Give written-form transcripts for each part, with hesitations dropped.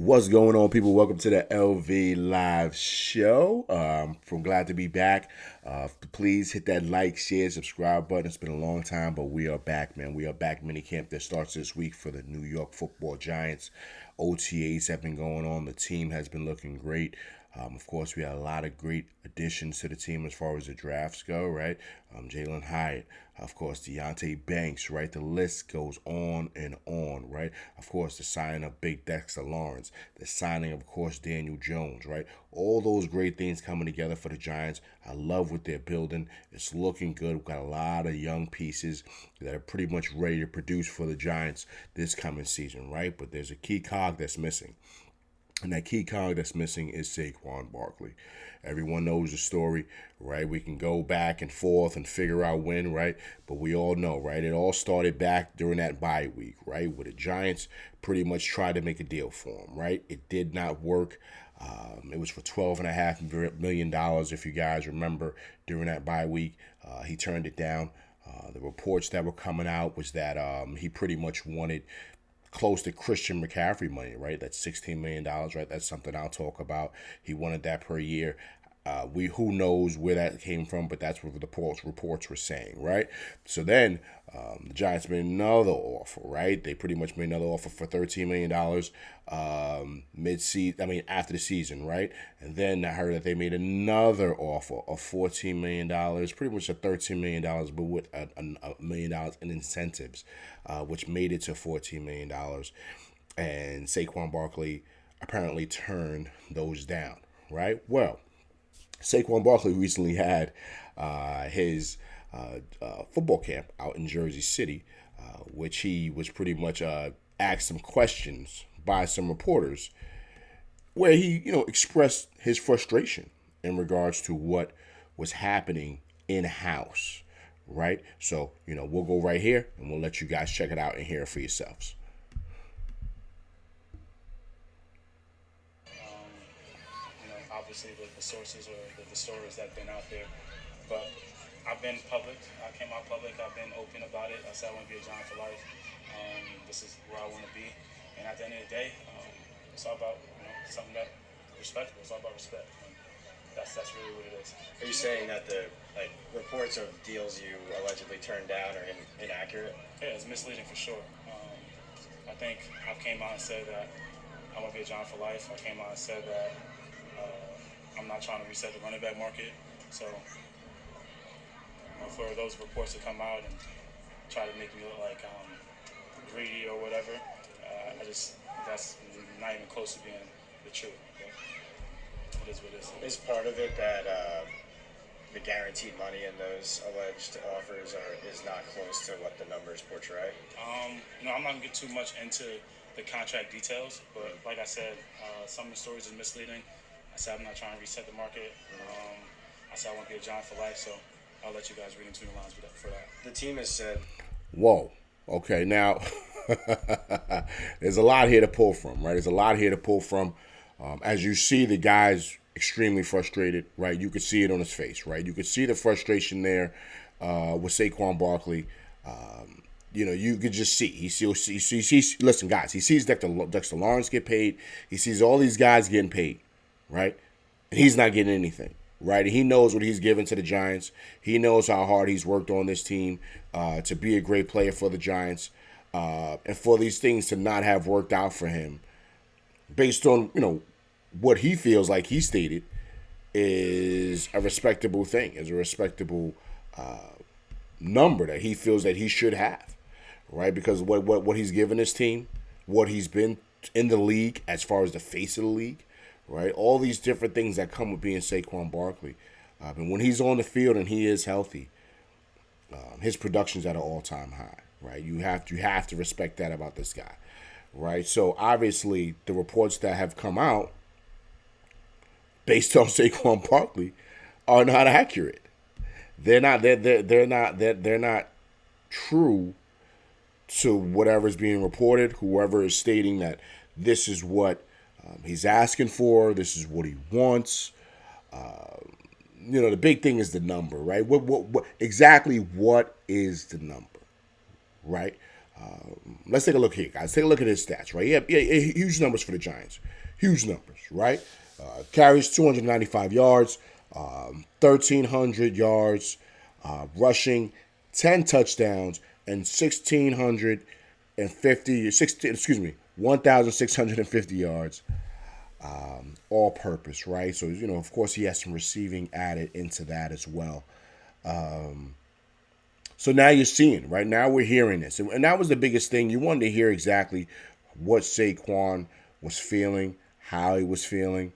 What's going on, people? Welcome to the LV Live Show. I'm glad to be back. Please hit that like, share, subscribe button. It's been a long time, but we are back, man. We are back. Minicamp that starts this week for the New York Football Giants. OTAs have been going on. The team has been looking great. Of course, we had a lot of great additions to the team as far as the drafts go, right? Jalen Hyatt, of course, Deontay Banks, right? The list goes on and on, right? Of course, the signing of Big Dexter Lawrence, the signing, of course, Daniel Jones, right? All those great things coming together for the Giants. I love what they're building. It's looking good. We've got a lot of young pieces that are pretty much ready to produce for the Giants this coming season, right? But there's a key cog that's missing. And that key cog that's missing is Saquon Barkley. Everyone knows the story, right? We can go back and forth and figure out when, right? But we all know, right? It all started back during that bye week, right? Where the Giants pretty much tried to make a deal for him, right? It did not work. It was for $12.5 million, if you guys remember, during that bye week. He turned it down. The reports that were coming out was that he pretty much wanted close to Christian McCaffrey money, right? That's $16 million, right? That's something I'll talk about. He wanted that per year. Who knows where that came from, but that's what the reports were saying, right? So then the Giants made another offer, right? They pretty much made another offer for $13 million mid-season. I mean, after the season, right? And then I heard that they made another offer of $14 million, pretty much a $13 million, but with $1 million in incentives, which made it to $14 million. And Saquon Barkley apparently turned those down, right? Well, Saquon Barkley recently had his football camp out in Jersey City, which he was pretty much asked some questions by some reporters, where he, expressed his frustration in regards to what was happening in house, right? So, we'll go right here and we'll let you guys check it out and hear it for yourselves. Obviously the sources or the stories that have been out there. But I've been public. I came out public. I've been open about it. I said I want to be a Giant for life. This is where I want to be. And at the end of the day, it's all about something that respectable. It's all about respect. And that's really what it is. Are you saying that the reports of deals you allegedly turned down are inaccurate? Yeah, it's misleading for sure. I think I came out and said that I want to be a Giant for life. I came out and said that I'm not trying to reset the running back market. So for those reports to come out and try to make me look like greedy or whatever, that's not even close to being the truth. But it is what it is. Is part of it that the guaranteed money in those alleged offers is not close to what the numbers portray? I'm not going to get too much into the contract details, but like I said, some of the stories are misleading. I said I'm not trying to reset the market. I said I want to be a Giant for life, so I'll let you guys read between the lines for that. The team has said... Whoa. Okay, now, there's a lot here to pull from, right? There's a lot here to pull from. As you see, the guy's extremely frustrated, right? You could see it on his face, right? You could see the frustration there with Saquon Barkley. You could just see. He sees, listen, guys, he sees Dexter Lawrence get paid. He sees all these guys getting paid, right? And he's not getting anything, right? And he knows what he's given to the Giants. He knows how hard he's worked on this team to be a great player for the Giants. And for these things to not have worked out for him based on, what he feels like he stated is a respectable thing, is a respectable number that he feels that he should have, right? Because what he's given his team, what he's been in the league as far as the face of the league, right? All these different things that come with being Saquon Barkley. And when he's on the field and he is healthy, his production's at an all-time high, right? You have to respect that about this guy, right? So obviously the reports that have come out based on Saquon Barkley are not accurate. They're not true to whatever's being reported. Whoever is stating that this is what he's asking for, this is what he wants. The big thing is the number, right? What exactly what is the number, right? Let's take a look here, guys. Take a look at his stats, right? Yeah, huge numbers for the Giants, Huge numbers, right? Carries 295 yards, 1,300 yards, rushing, 10 touchdowns, and 1,650 yards, all purpose, right? So, of course, he has some receiving added into that as well. So now you're seeing, right? Now we're hearing this. And that was the biggest thing. You wanted to hear exactly what Saquon was feeling, how he was feeling,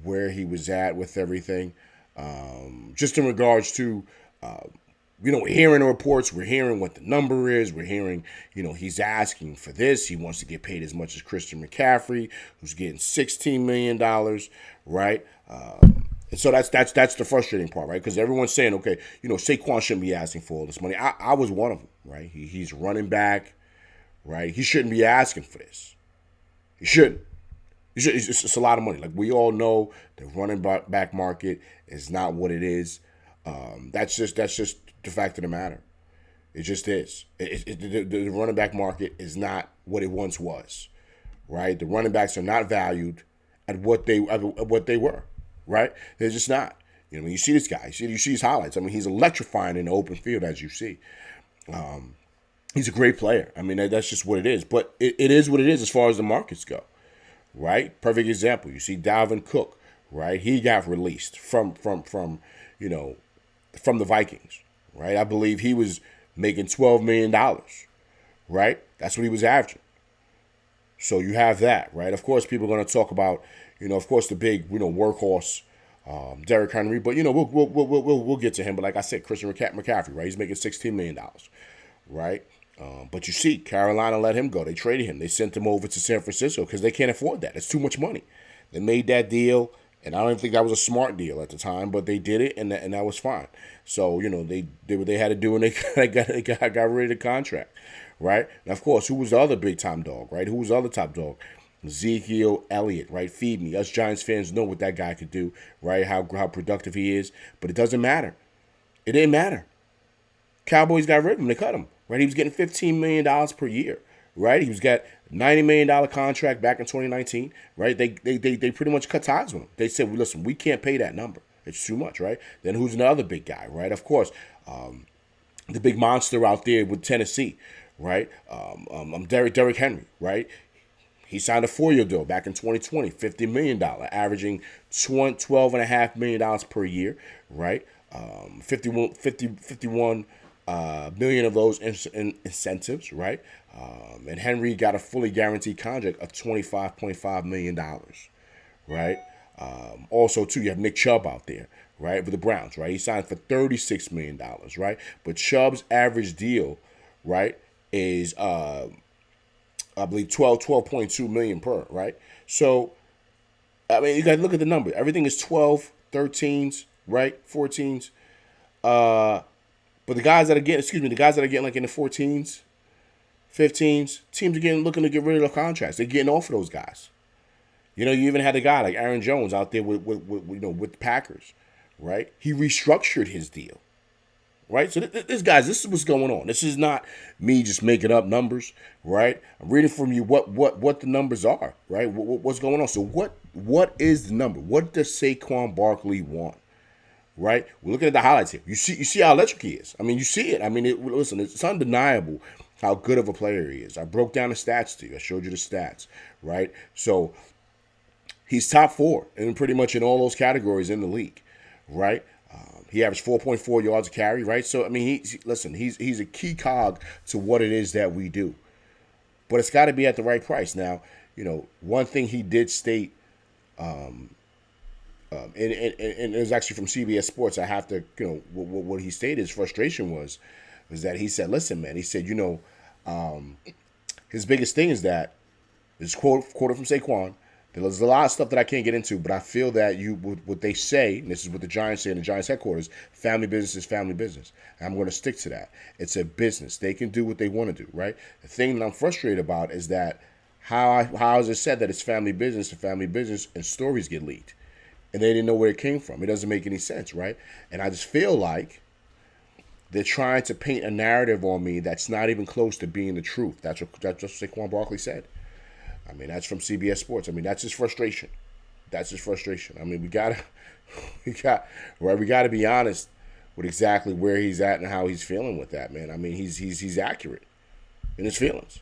where he was at with everything. Just in regards to, we're hearing the reports, we're hearing what the number is, we're hearing, he's asking for this. He wants to get paid as much as Christian McCaffrey, who's getting $16 million, right? And so that's the frustrating part, right? Because everyone's saying, okay, Saquon shouldn't be asking for all this money. I was one of them, right? He's running back, right? He shouldn't be asking for this. He shouldn't. It's a lot of money. Like, we all know the running back market is not what it is. That's just the fact of the matter. It just is. The running back market is not what it once was, right? The running backs are not valued at what they were, right? They're just not. You see this guy. You see his highlights. I mean, he's electrifying in the open field, as you see. He's a great player. I mean, that's just what it is. But it is what it is as far as the markets go, right? Perfect example. You see Dalvin Cook, right? He got released from the Vikings, right? I believe he was making $12 million, right? That's what he was averaging. So you have that, right? Of course, people are going to talk about, of course, the big, workhorse, Derrick Henry. But we'll get to him. But like I said, Christian McCaffrey, right? He's making $16 million, right? But you see, Carolina let him go. They traded him. They sent him over to San Francisco because they can't afford that. It's too much money. They made that deal, and I don't even think that was a smart deal at the time, but they did it, and that was fine. So, they did what they had to do, and they got rid of the contract, right? And of course, who was the other big-time dog, right? Who was the other top dog? Ezekiel Elliott, right? Feed me. Us Giants fans know what that guy could do, right? How productive he is, but it doesn't matter. It didn't matter. Cowboys got rid of him. They cut him, right? He was getting $15 million per year, right? He was got $90 million contract back in 2019, right? They pretty much cut ties with him. They said, well, listen, we can't pay that number. It's too much, right? Then who's another big guy, right? Of course, the big monster out there with Tennessee, right? Derrick Henry, right? He signed a 4-year deal back in 2020, $50 million, averaging $12.5 million per year, right? 51 million of those incentives, right? And Henry got a fully guaranteed contract of $25.5 million, right? Also, too, you have Nick Chubb out there, right, with the Browns, right? He signed for $36 million, right? But Chubb's average deal, right, is, I believe, $12.2 million per, right? So, I mean, you got to look at the number. Everything is 12, 13s, right, 14s. But the guys that are getting like in the 14s, 15s, teams are looking to get rid of their contracts. They're getting off of those guys. You even had a guy like Aaron Jones out there with the Packers, right? He restructured his deal, right? So this is what's going on. This is not me just making up numbers, right? I'm reading from you what the numbers are, right? What's going on? So what is the number? What does Saquon Barkley want? Right, we're looking at the highlights here. You see how electric he is. I mean, you see it. I mean, listen, it's undeniable how good of a player he is. I broke down the stats to you. I showed you the stats, right? So he's top 4 and pretty much in all those categories in the league, right? He averaged 4.4 yards a carry, right? So I mean, he's a key cog to what it is that we do, but it's got to be at the right price. Now, one thing he did state. And it was actually from CBS Sports. I have to, what he stated, his frustration was that he said, listen, man, he said, his biggest thing is that, this quoted from Saquon, there's a lot of stuff that I can't get into, but I feel that what they say, and this is what the Giants say in the Giants headquarters, family business is family business. And I'm going to stick to that. It's a business. They can do what they want to do, right? The thing that I'm frustrated about is that how is it said that it's family business to family business and stories get leaked? And they didn't know where it came from. It doesn't make any sense, right? And I just feel like they're trying to paint a narrative on me that's not even close to being the truth. That's what Saquon Barkley said. I mean, that's from CBS Sports. I mean, that's his frustration. That's his frustration. I mean, we gotta be honest with exactly where he's at and how he's feeling with that, man. I mean, he's accurate in his feelings.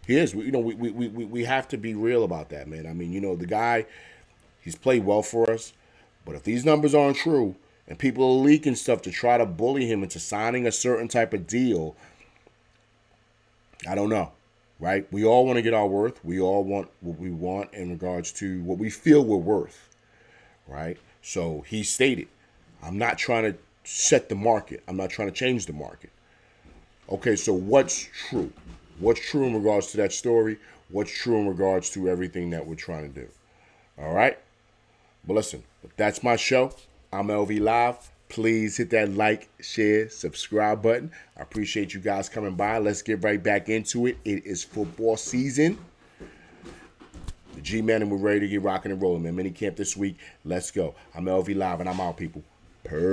He is. We have to be real about that, man. I mean, the guy, he's played well for us, but if these numbers aren't true and people are leaking stuff to try to bully him into signing a certain type of deal, I don't know, right? We all want to get our worth. We all want what we want in regards to what we feel we're worth, right? So he stated, I'm not trying to set the market. I'm not trying to change the market. Okay, so what's true? What's true in regards to that story? What's true in regards to everything that we're trying to do? All right? But listen, that's my show. I'm LV Live. Please hit that like, share, subscribe button. I appreciate you guys coming by. Let's get right back into it. It is football season. The G-Man and we're ready to get rocking and rolling, man. Mini camp this week. Let's go. I'm LV Live and I'm out, people. Peace.